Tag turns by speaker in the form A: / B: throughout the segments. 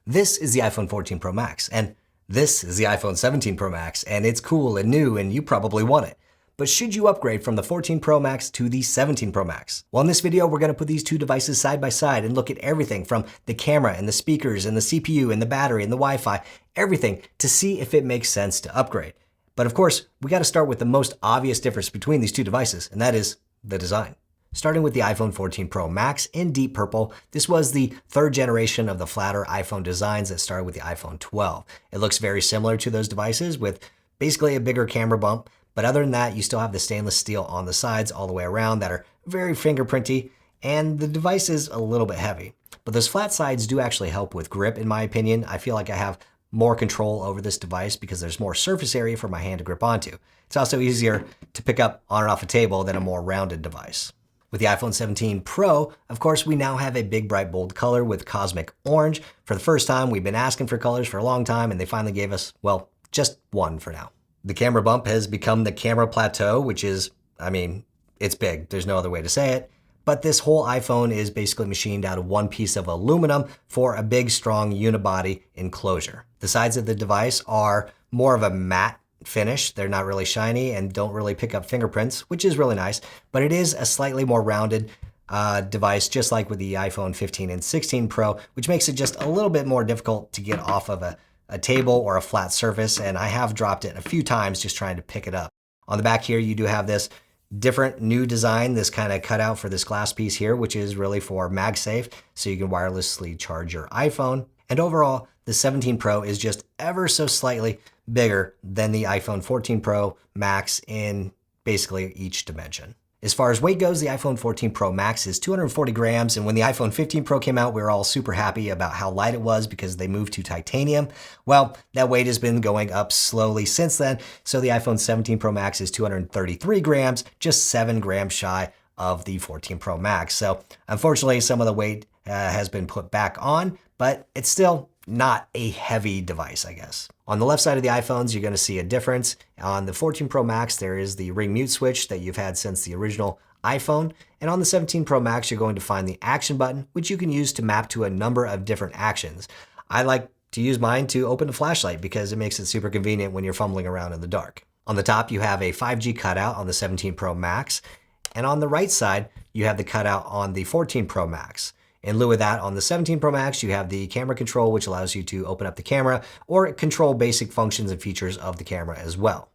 A: This is the iPhone 14 Pro Max, and this is the iPhone 17 Pro Max, and it's cool and new and you probably want it. But should you upgrade from the 14 Pro Max to the 17 Pro Max? Well, in this video, we're gonna put these two devices side by side and look at everything from the camera and the speakers and the CPU and the battery and the Wi-Fi, everything to see if it makes sense to upgrade. But of course, we gotta start with the most obvious difference between these two devices, and that is the design. Starting with the iPhone 14 Pro Max in deep purple, this was the third generation of the flatter iPhone designs that started with the iPhone 12. It looks very similar to those devices with basically a bigger camera bump, but other than that, you still have the stainless steel on the sides all the way around that are very fingerprinty, and the device is a little bit heavy. But those flat sides do actually help with grip, in my opinion. I feel like I have more control over this device because there's more surface area for my hand to grip onto. It's also easier to pick up on and off a table than a more rounded device. With the iPhone 17 Pro, of course, we now have a big, bright, bold color with cosmic orange. For the first time, we've been asking for colors for a long time, and they finally gave us, well, just one for now. The camera bump has become the camera plateau, which is, it's big. There's no other way to say it. But this whole iPhone is basically machined out of one piece of aluminum for a big, strong unibody enclosure. The sides of the device are more of a matte finish. They're not really shiny and don't really pick up fingerprints, which is really nice, but it is a slightly more rounded device, just like with the iPhone 15 and 16 Pro, which makes it just a little bit more difficult to get off of a table or a flat surface, and I have dropped it a few times just trying to pick it up. On the back here, you do have this different new design, this kind of cutout for this glass piece here, which is really for MagSafe, so you can wirelessly charge your iPhone. And overall, the 17 Pro is just ever so slightly bigger than the iPhone 14 Pro Max in basically each dimension. As far as weight goes, the iPhone 14 Pro Max is 240 grams, and when the iPhone 15 Pro came out, we were all super happy about how light it was because they moved to titanium. Well, that weight has been going up slowly since then, so the iPhone 17 Pro Max is 233 grams, just 7 grams shy of the 14 Pro Max. So unfortunately, some of the weight has been put back on, but it's still not a heavy device, I guess. On the left side of the iPhones, you're gonna see a difference. On the 14 Pro Max, there is the ring mute switch that you've had since the original iPhone. And on the 17 Pro Max, you're going to find the action button, which you can use to map to a number of different actions. I like to use mine to open the flashlight because it makes it super convenient when you're fumbling around in the dark. On the top, you have a 5G cutout on the 17 Pro Max. And on the right side, you have the cutout on the 14 Pro Max. In lieu of that, on the 17 Pro Max, you have the camera control, which allows you to open up the camera or control basic functions and features of the camera as well.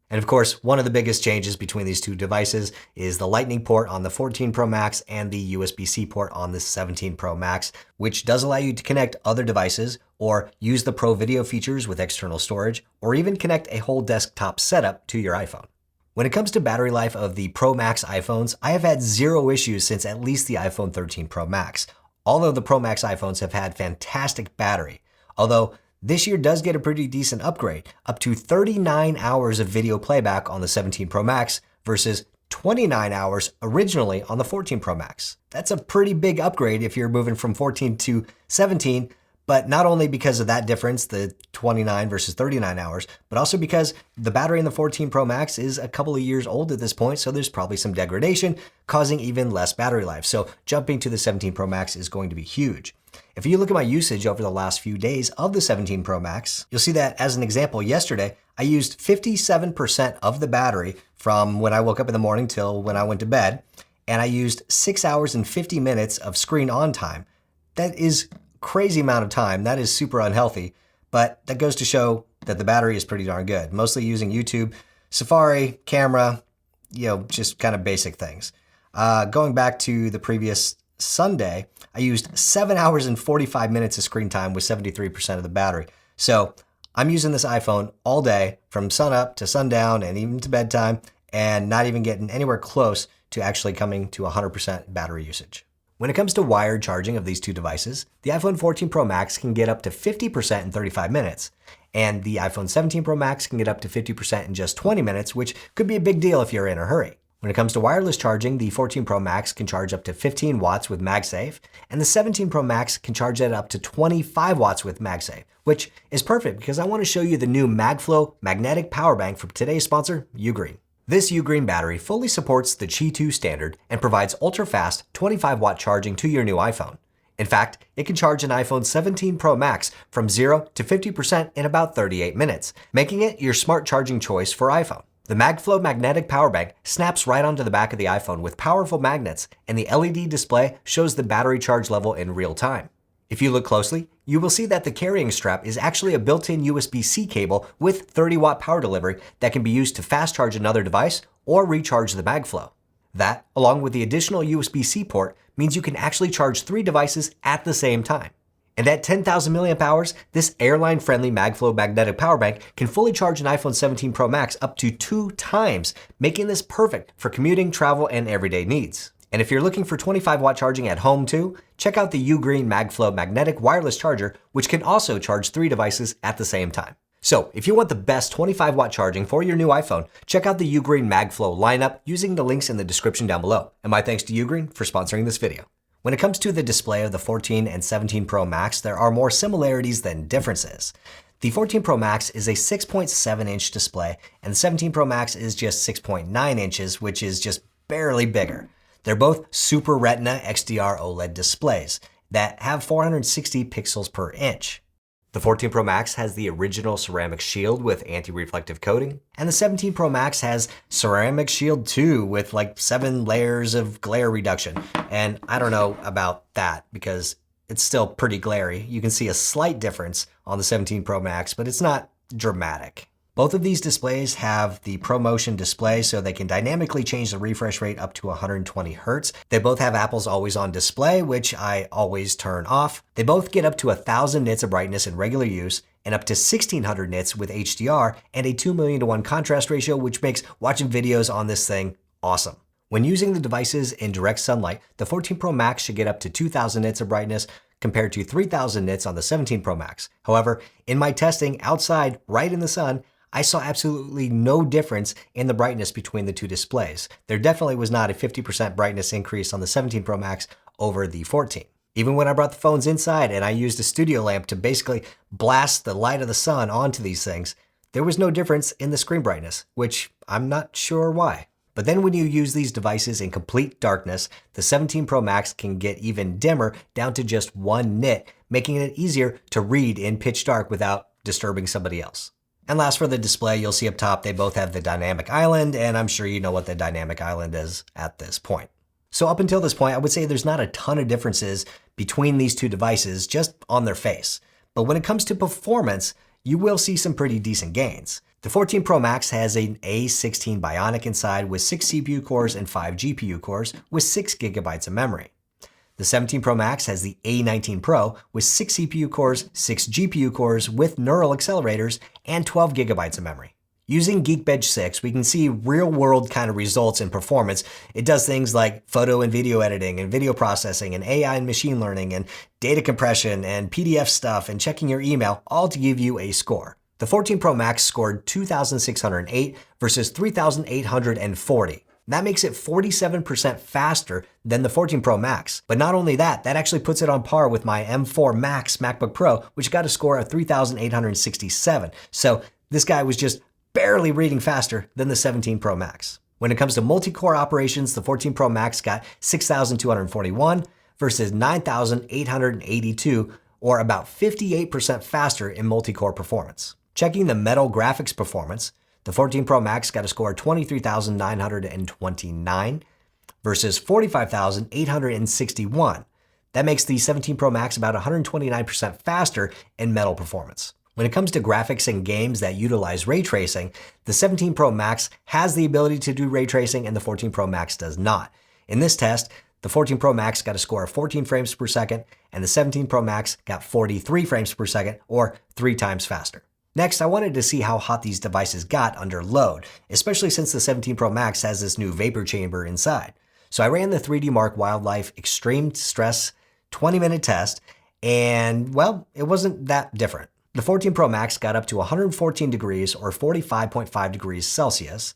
A: And of course, one of the biggest changes between these two devices is the Lightning port on the 14 Pro Max and the USB-C port on the 17 Pro Max, which does allow you to connect other devices or use the Pro Video features with external storage, or even connect a whole desktop setup to your iPhone. When it comes to battery life of the Pro Max iPhones, I have had zero issues since at least the iPhone 13 Pro Max, although the Pro Max iPhones have had fantastic battery. Although this year does get a pretty decent upgrade, up to 39 hours of video playback on the 17 Pro Max versus 29 hours originally on the 14 Pro Max. That's a pretty big upgrade if you're moving from 14 to 17, but not only because of that difference, the 29 versus 39 hours, but also because the battery in the 14 Pro Max is a couple of years old at this point, so there's probably some degradation, causing even less battery life. So jumping to the 17 Pro Max is going to be huge. If you look at my usage over the last few days of the 17 Pro Max, you'll see that as an example, yesterday, I used 57% of the battery from when I woke up in the morning till when I went to bed, and I used 6 hours and 50 minutes of screen on time. That is crazy amount of time. That is super unhealthy, but that goes to show that the battery is pretty darn good. Mostly using YouTube, Safari, camera, just kind of basic things. Going back to the previous Sunday, I used 7 hours and 45 minutes of screen time with 73% of the battery. So I'm using this iPhone all day from sun up to sundown and even to bedtime, and not even getting anywhere close to actually coming to 100% battery usage. When it comes to wired charging of these two devices, the iPhone 14 Pro Max can get up to 50% in 35 minutes, and the iPhone 17 Pro Max can get up to 50% in just 20 minutes, which could be a big deal if you're in a hurry. When it comes to wireless charging, the 14 Pro Max can charge up to 15 watts with MagSafe, and the 17 Pro Max can charge at up to 25 watts with MagSafe, which is perfect because I want to show you the new MagFlow magnetic power bank from today's sponsor, Ugreen. This Ugreen battery fully supports the Qi 2 standard and provides ultra-fast 25-watt charging to your new iPhone. In fact, it can charge an iPhone 17 Pro Max from 0 to 50% in about 38 minutes, making it your smart charging choice for iPhone. The MagFlow magnetic power bank snaps right onto the back of the iPhone with powerful magnets, and the LED display shows the battery charge level in real time. If you look closely, you will see that the carrying strap is actually a built-in USB-C cable with 30-watt power delivery that can be used to fast charge another device or recharge the MagFlow. That, along with the additional USB-C port, means you can actually charge 3 devices at the same time. And at 10,000 mAh, this airline-friendly MagFlow magnetic power bank can fully charge an iPhone 17 Pro Max up to 2 times, making this perfect for commuting, travel, and everyday needs. And if you're looking for 25-watt charging at home too, check out the Ugreen MagFlow magnetic wireless charger, which can also charge 3 devices at the same time. So if you want the best 25-watt charging for your new iPhone, check out the Ugreen MagFlow lineup using the links in the description down below. And my thanks to Ugreen for sponsoring this video. When it comes to the display of the 14 and 17 Pro Max, there are more similarities than differences. The 14 Pro Max is a 6.7-inch display, and the 17 Pro Max is just 6.9 inches, which is just barely bigger. They're both Super Retina XDR OLED displays that have 460 pixels per inch. The 14 Pro Max has the original ceramic shield with anti-reflective coating, and the 17 Pro Max has ceramic shield 2 with like 7 layers of glare reduction. And I don't know about that because it's still pretty glary. You can see a slight difference on the 17 Pro Max, but it's not dramatic. Both of these displays have the ProMotion display, so they can dynamically change the refresh rate up to 120 Hz. They both have Apple's always-on display, which I always turn off. They both get up to 1,000 nits of brightness in regular use, and up to 1,600 nits with HDR, and a 2,000,000:1 contrast ratio, which makes watching videos on this thing awesome. When using the devices in direct sunlight, the 14 Pro Max should get up to 2,000 nits of brightness, compared to 3,000 nits on the 17 Pro Max. However, in my testing outside, right in the sun, I saw absolutely no difference in the brightness between the two displays. There definitely was not a 50% brightness increase on the 17 Pro Max over the 14. Even when I brought the phones inside and I used a studio lamp to basically blast the light of the sun onto these things, there was no difference in the screen brightness, which I'm not sure why. But then when you use these devices in complete darkness, the 17 Pro Max can get even dimmer down to just 1 nit, making it easier to read in pitch dark without disturbing somebody else. And last, for the display, you'll see up top they both have the dynamic island, and I'm sure you know what the dynamic island is at this point. So up until this point, I would say there's not a ton of differences between these two devices just on their face. But when it comes to performance, you will see some pretty decent gains. The 14 Pro Max has an A16 Bionic inside with 6 CPU cores and 5 GPU cores with 6 GB of memory. The 17 Pro Max has the A19 Pro with 6 CPU cores, 6 GPU cores with neural accelerators, and 12 GB of memory. Using Geekbench 6, we can see real-world kind of results in performance. It does things like photo and video editing and video processing and AI and machine learning and data compression and PDF stuff and checking your email, all to give you a score. The 14 Pro Max scored 2,608 versus 3,840. That makes it 47% faster than the 14 Pro Max. But not only that, that actually puts it on par with my M4 Max MacBook Pro, which got a score of 3,867. So this guy was just barely reading faster than the 17 Pro Max. When it comes to multi-core operations, the 14 Pro Max got 6,241 versus 9,882, or about 58% faster in multi-core performance. Checking the Metal graphics performance, the 14 Pro Max got a score of 23,929 versus 45,861. That makes the 17 Pro Max about 129% faster in Metal performance. When it comes to graphics and games that utilize ray tracing, the 17 Pro Max has the ability to do ray tracing and the 14 Pro Max does not. In this test, the 14 Pro Max got a score of 14 frames per second and the 17 Pro Max got 43 frames per second, or 3 times faster. Next, I wanted to see how hot these devices got under load, especially since the 17 Pro Max has this new vapor chamber inside. So I ran the 3D Mark Wildlife Extreme Stress 20-minute test, and well, it wasn't that different. The 14 Pro Max got up to 114 degrees or 45.5 degrees Celsius,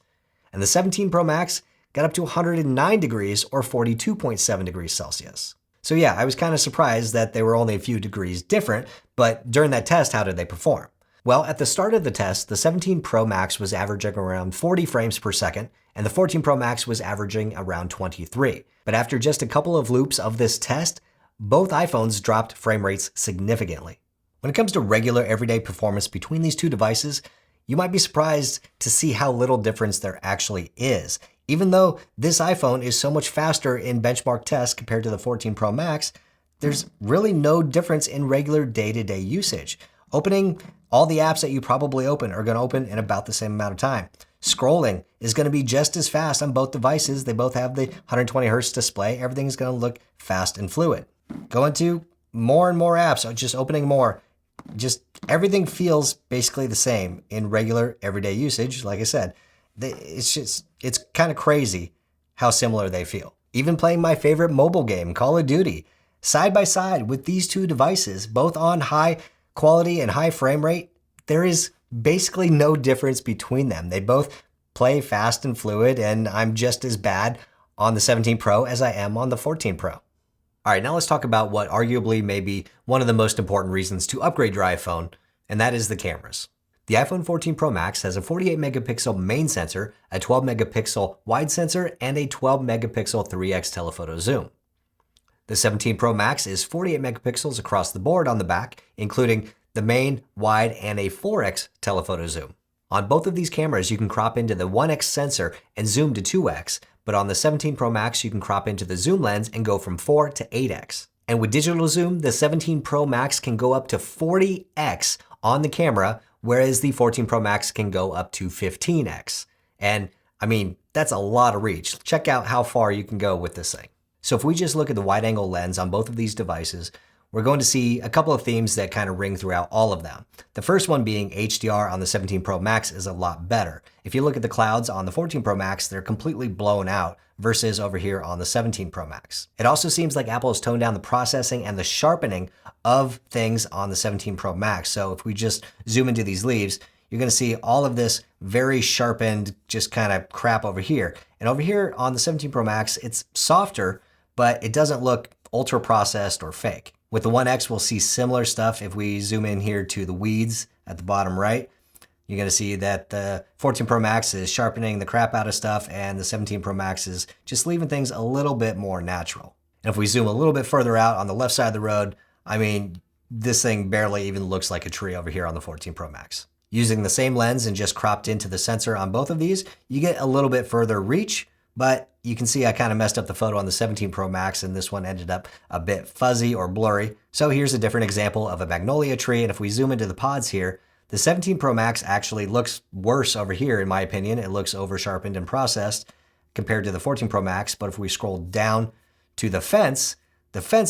A: and the 17 Pro Max got up to 109 degrees or 42.7 degrees Celsius. So yeah, I was kind of surprised that they were only a few degrees different, but during that test, how did they perform? Well, at the start of the test, the 17 Pro Max was averaging around 40 frames per second, and the 14 Pro Max was averaging around 23. But after just a couple of loops of this test, both iPhones dropped frame rates significantly. When it comes to regular everyday performance between these two devices, you might be surprised to see how little difference there actually is. Even though this iPhone is so much faster in benchmark tests compared to the 14 Pro Max, there's really no difference in regular day-to-day usage. Opening all the apps that you probably open are going to open in about the same amount of time. Scrolling is going to be just as fast on both devices. They both have the 120 hertz display. Everything's going to look fast and fluid. Going to more and more apps, just opening more, just everything feels basically the same in regular everyday usage. Like I said, it's kind of crazy how similar they feel. Even playing my favorite mobile game, Call of Duty, side by side with these two devices, both on high quality and high frame rate, there is basically no difference between them. They both play fast and fluid, and I'm just as bad on the 17 Pro as I am on the 14 Pro. All right, now let's talk about what arguably may be one of the most important reasons to upgrade your iPhone, and that is the cameras. The iPhone 14 Pro Max has a 48 megapixel main sensor, a 12 megapixel wide sensor, and a 12 megapixel 3x telephoto zoom. The 17 Pro Max is 48 megapixels across the board on the back, including the main, wide, and a 4x telephoto zoom. On both of these cameras, you can crop into the 1x sensor and zoom to 2x, but on the 17 Pro Max, you can crop into the zoom lens and go from 4 to 8x. And with digital zoom, the 17 Pro Max can go up to 40x on the camera, whereas the 14 Pro Max can go up to 15x. And I mean, that's a lot of reach. Check out how far you can go with this thing. So if we just look at the wide angle lens on both of these devices, we're going to see a couple of themes that kind of ring throughout all of them. The first one being HDR on the 17 Pro Max is a lot better. If you look at the clouds on the 14 Pro Max, they're completely blown out versus over here on the 17 Pro Max. It also seems like Apple has toned down the processing and the sharpening of things on the 17 Pro Max. So if we just zoom into these leaves, you're going to see all of this very sharpened, just kind of crap over here. And over here on the 17 Pro Max, it's softer, but it doesn't look ultra processed or fake. With the 1X, we'll see similar stuff. If we zoom in here to the weeds at the bottom right, you're going to see that the 14 Pro Max is sharpening the crap out of stuff, and the 17 Pro Max is just leaving things a little bit more natural. And if we zoom a little bit further out on the left side of the road, I mean, this thing barely even looks like a tree over here on the 14 Pro Max. Using the same lens and just cropped into the sensor on both of these, you get a little bit further reach, but you can see I kind of messed up the photo on the 17 Pro Max, and this one ended up a bit fuzzy or blurry. So here's a different example of a magnolia tree, and if we zoom into the pods here, the 17 Pro Max actually looks worse over here, in my opinion. It looks over-sharpened and processed compared to the 14 Pro Max, but if we scroll down to the fence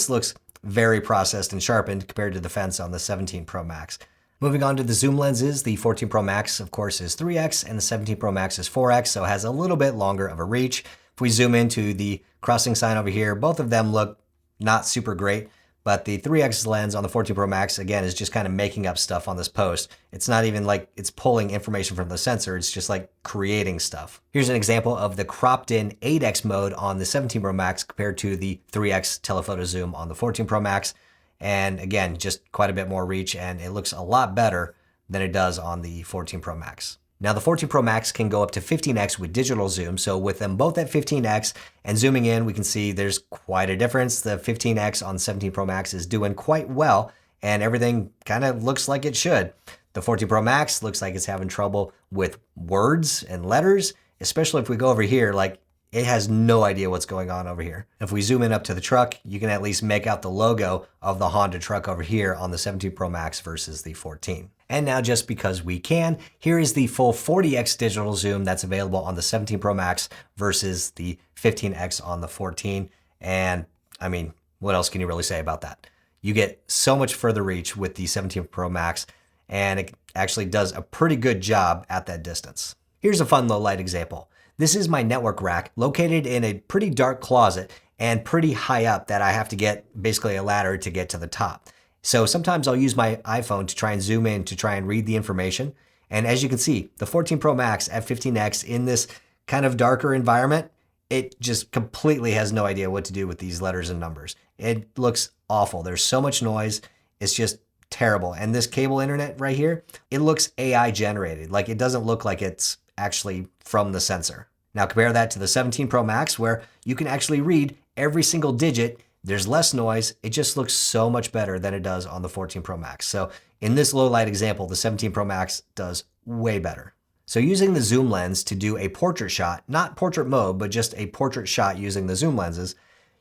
A: looks very processed and sharpened compared to the fence on the 17 Pro Max. Moving on to the zoom lenses, the 14 Pro Max, of course, is 3x, and the 17 Pro Max is 4x, so it has a little bit longer of a reach. If we zoom into the crossing sign over here, both of them look not super great, but the 3x lens on the 14 Pro Max, again, is just kind of making up stuff on this post. It's not even like it's pulling information from the sensor, it's just like creating stuff. Here's an example of the cropped in 8x mode on the 17 Pro Max compared to the 3x telephoto zoom on the 14 Pro Max. And again, just quite a bit more reach, and it looks a lot better than it does on the 14 Pro Max. Now the 14 Pro Max can go up to 15x with digital zoom, so with them both at 15x and zooming in, we can see there's quite a difference. The 15x on the 17 Pro Max is doing quite well, and everything kind of looks like it should. The 14 Pro Max looks like it's having trouble with words and letters, especially if we go over here, like it has no idea what's going on over here. If we zoom in up to the truck, you can at least make out the logo of the Honda truck over here on the 17 Pro Max versus the 14. And now, just because we can, here is the full 40x digital zoom that's available on the 17 Pro Max versus the 15x on the 14. And I mean, what else can you really say about that? You get so much further reach with the 17 Pro Max, and it actually does a pretty good job at that distance. Here's a fun low light example. This is my network rack located in a pretty dark closet and pretty high up that I have to get basically a ladder to get to the top. So sometimes I'll use my iPhone to try and zoom in to try and read the information. And as you can see, the 14 Pro Max at 15x in this kind of darker environment, it just completely has no idea what to do with these letters and numbers. It looks awful. There's so much noise. It's just terrible. And this cable internet right here, it looks AI generated. Like it doesn't look like it's actually from the sensor. Now compare that to the 17 Pro Max, where you can actually read every single digit There's less noise. It just looks so much better than it does on the 14 Pro Max. So in this low light example, the 17 Pro Max does way better. So using the zoom lens to do a portrait shot, not portrait mode, but just a portrait shot using the zoom lenses,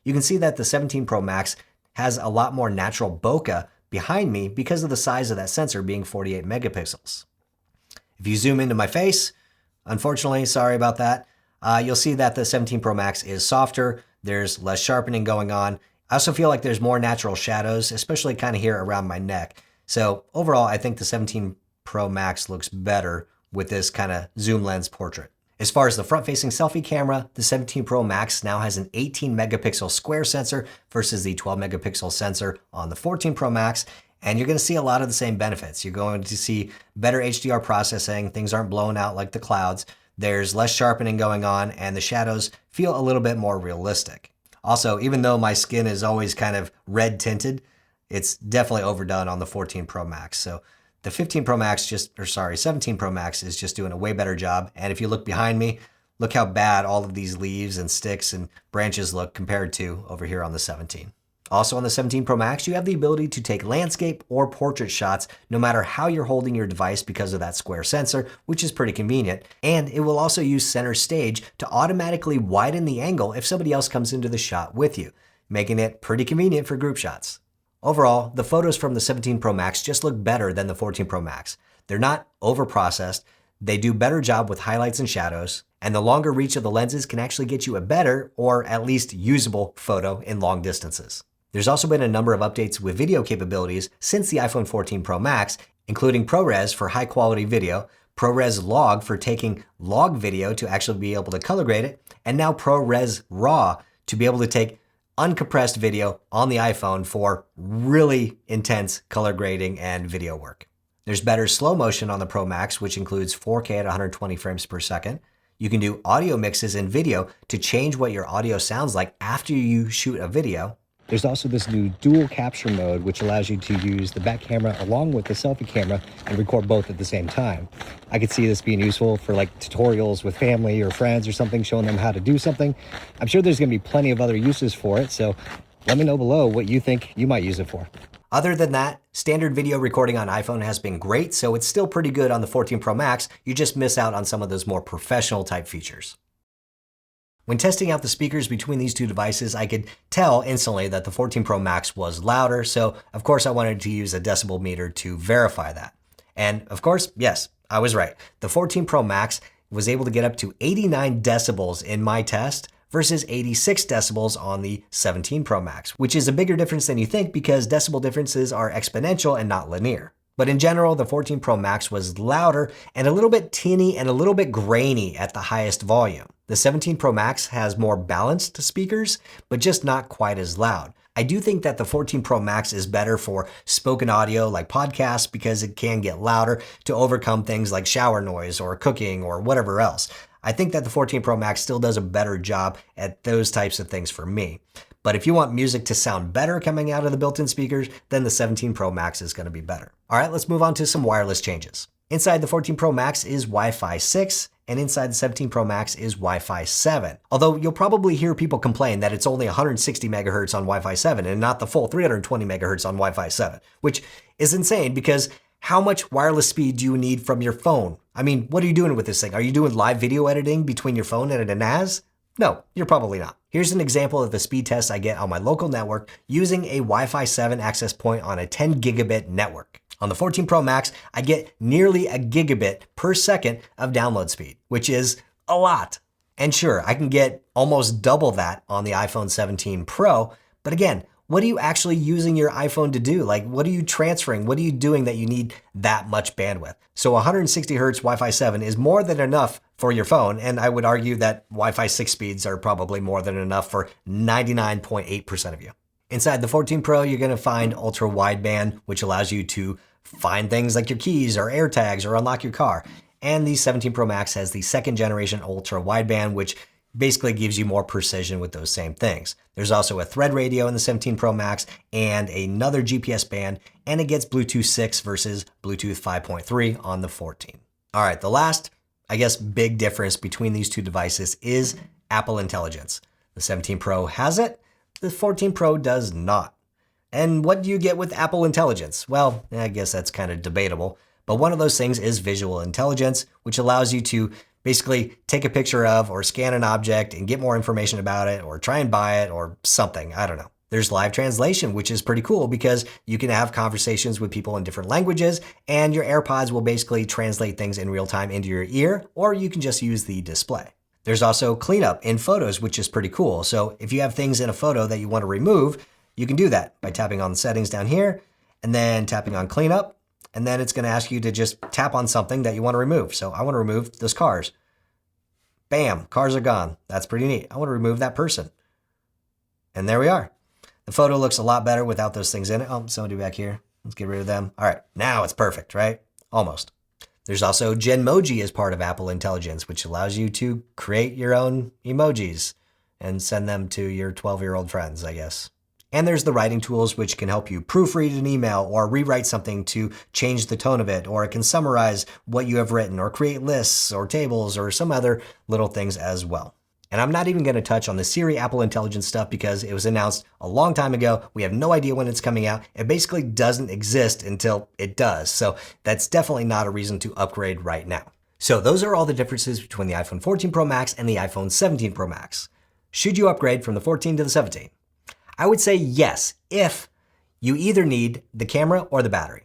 A: you can see that the 17 Pro Max has a lot more natural bokeh behind me because of the size of that sensor being 48 megapixels. If you zoom into my face, unfortunately, sorry about that, you'll see that the 17 Pro Max is softer. There's less sharpening going on. I also feel like there's more natural shadows, especially kind of here around my neck. So overall, I think the 17 Pro Max looks better with this kind of zoom lens portrait. As far as the front-facing selfie camera, the 17 Pro Max now has an 18 megapixel square sensor versus the 12 megapixel sensor on the 14 Pro Max. And you're going to see a lot of the same benefits. You're going to see better HDR processing. Things aren't blown out like the clouds. There's less sharpening going on, and the shadows feel a little bit more realistic. Also, even though my skin is always kind of red tinted, it's definitely overdone on the 14 Pro Max. So the 15 Pro Max 17 Pro Max is just doing a way better job. And if you look behind me, look how bad all of these leaves and sticks and branches look compared to over here on the 17. Also on the 17 Pro Max, you have the ability to take landscape or portrait shots no matter how you're holding your device because of that square sensor, which is pretty convenient. And it will also use center stage to automatically widen the angle if somebody else comes into the shot with you, making it pretty convenient for group shots. Overall, the photos from the 17 Pro Max just look better than the 14 Pro Max. They're not over-processed, they do a better job with highlights and shadows, and the longer reach of the lenses can actually get you a better, or at least usable, photo in long distances. There's also been a number of updates with video capabilities since the iPhone 14 Pro Max, including ProRes for high-quality video, ProRes Log for taking log video to actually be able to color grade it, and now ProRes RAW to be able to take uncompressed video on the iPhone for really intense color grading and video work. There's better slow motion on the Pro Max, which includes 4K at 120 frames per second. You can do audio mixes in video to change what your audio sounds like after you shoot a video. There's also this new dual capture mode, which allows you to use the back camera along with the selfie camera and record both at the same time. I could see this being useful for like tutorials with family or friends or something, showing them how to do something. I'm sure there's going to be plenty of other uses for it, so let me know below what you think you might use it for. Other than that, standard video recording on iPhone has been great, so it's still pretty good on the 14 Pro Max. You just miss out on some of those more professional type features. When testing out the speakers between these two devices, I could tell instantly that the 14 Pro Max was louder, so of course I wanted to use a decibel meter to verify that. And of course, yes, I was right. The 14 Pro Max was able to get up to 89 decibels in my test versus 86 decibels on the 17 Pro Max, which is a bigger difference than you think because decibel differences are exponential and not linear. But in general, the 14 Pro Max was louder and a little bit tinny and a little bit grainy at the highest volume. The 17 Pro Max has more balanced speakers, but just not quite as loud. I do think that the 14 Pro Max is better for spoken audio like podcasts because it can get louder to overcome things like shower noise or cooking or whatever else. I think that the 14 Pro Max still does a better job at those types of things for me. But if you want music to sound better coming out of the built-in speakers, then the 17 Pro Max is going to be better. All right, let's move on to some wireless changes. Inside the 14 Pro Max is Wi-Fi 6, and inside the 17 Pro Max is Wi-Fi 7. Although you'll probably hear people complain that it's only 160 megahertz on Wi-Fi 7 and not the full 320 megahertz on Wi-Fi 7, which is insane because how much wireless speed do you need from your phone? I mean, what are you doing with this thing? Are you doing live video editing between your phone and a NAS? No, you're probably not. Here's an example of the speed test I get on my local network using a Wi-Fi 7 access point on a 10 gigabit network. On the 14 Pro Max, I get nearly a gigabit per second of download speed, which is a lot. And sure, I can get almost double that on the iPhone 17 Pro, but again, what are you actually using your iPhone to do? Like, what are you transferring? What are you doing that you need that much bandwidth? So 160 hertz Wi-Fi 7 is more than enough for your phone, and I would argue that Wi-Fi 6 speeds are probably more than enough for 99.8% of you. Inside the 14 Pro, you're going to find ultra wideband, which allows you to find things like your keys or AirTags or unlock your car. And the 17 Pro Max has the second generation ultra wideband, which basically gives you more precision with those same things. There's also a thread radio in the 17 Pro Max and another GPS band, and it gets Bluetooth 6 versus Bluetooth 5.3 on the 14. All right, the last, I guess, big difference between these two devices is Apple Intelligence. The 17 Pro has it, The 14 Pro does not. And what do you get with Apple Intelligence? Well, I guess that's kind of debatable, but one of those things is visual intelligence, which allows you to basically take a picture of or scan an object and get more information about it or try and buy it or something. I don't know. There's live translation, which is pretty cool because you can have conversations with people in different languages and your AirPods will basically translate things in real time into your ear, or you can just use the display. There's also cleanup in photos, which is pretty cool. So if you have things in a photo that you want to remove, you can do that by tapping on the settings down here and then tapping on cleanup. And then it's going to ask you to just tap on something that you want to remove. So I want to remove those cars. Bam, cars are gone. That's pretty neat. I want to remove that person. And there we are. The photo looks a lot better without those things in it. Oh, somebody back here. Let's get rid of them. All right, now it's perfect, right? Almost. There's also Genmoji as part of Apple Intelligence, which allows you to create your own emojis and send them to your 12-year-old friends, I guess. And there's the writing tools, which can help you proofread an email or rewrite something to change the tone of it, or it can summarize what you have written or create lists or tables or some other little things as well. And I'm not even going to touch on the Siri Apple Intelligence stuff because it was announced a long time ago. We have no idea when it's coming out. It basically doesn't exist until it does. So that's definitely not a reason to upgrade right now. So those are all the differences between the iPhone 14 Pro Max and the iPhone 17 Pro Max. Should you upgrade from the 14 to the 17? I would say yes, if you either need the camera or the battery.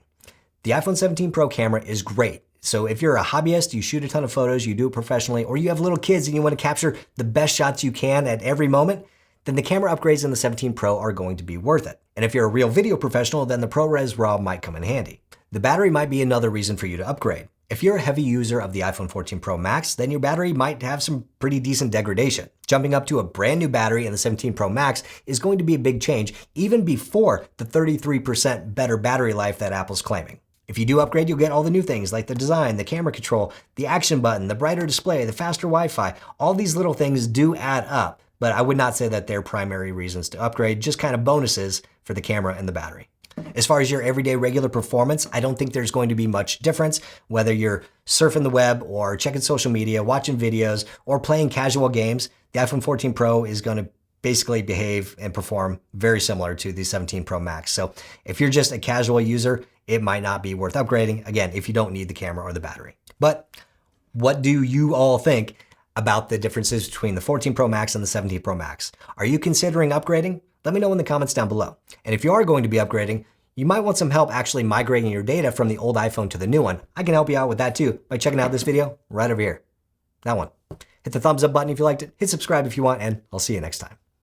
A: The iPhone 17 Pro camera is great. So if you're a hobbyist, you shoot a ton of photos, you do it professionally, or you have little kids and you want to capture the best shots you can at every moment, then the camera upgrades in the 17 Pro are going to be worth it. And if you're a real video professional, then the ProRes RAW might come in handy. The battery might be another reason for you to upgrade. If you're a heavy user of the iPhone 14 Pro Max, then your battery might have some pretty decent degradation. Jumping up to a brand new battery in the 17 Pro Max is going to be a big change, even before the 33% better battery life that Apple's claiming. If you do upgrade, you'll get all the new things like the design, the camera control, the action button, the brighter display, the faster Wi-Fi. All these little things do add up, but I would not say that they're primary reasons to upgrade, just kind of bonuses for the camera and the battery. As far as your everyday regular performance, I don't think there's going to be much difference whether you're surfing the web or checking social media, watching videos, or playing casual games. The iPhone 14 Pro is going to basically behave and perform very similar to the 17 Pro Max. So if you're just a casual user, it might not be worth upgrading, again, if you don't need the camera or the battery. But what do you all think about the differences between the 14 Pro Max and the 17 Pro Max? Are you considering upgrading? Let me know in the comments down below. And if you are going to be upgrading, you might want some help actually migrating your data from the old iPhone to the new one. I can help you out with that too by checking out this video right over here. That one. Hit the thumbs up button if you liked it, hit subscribe if you want, and I'll see you next time.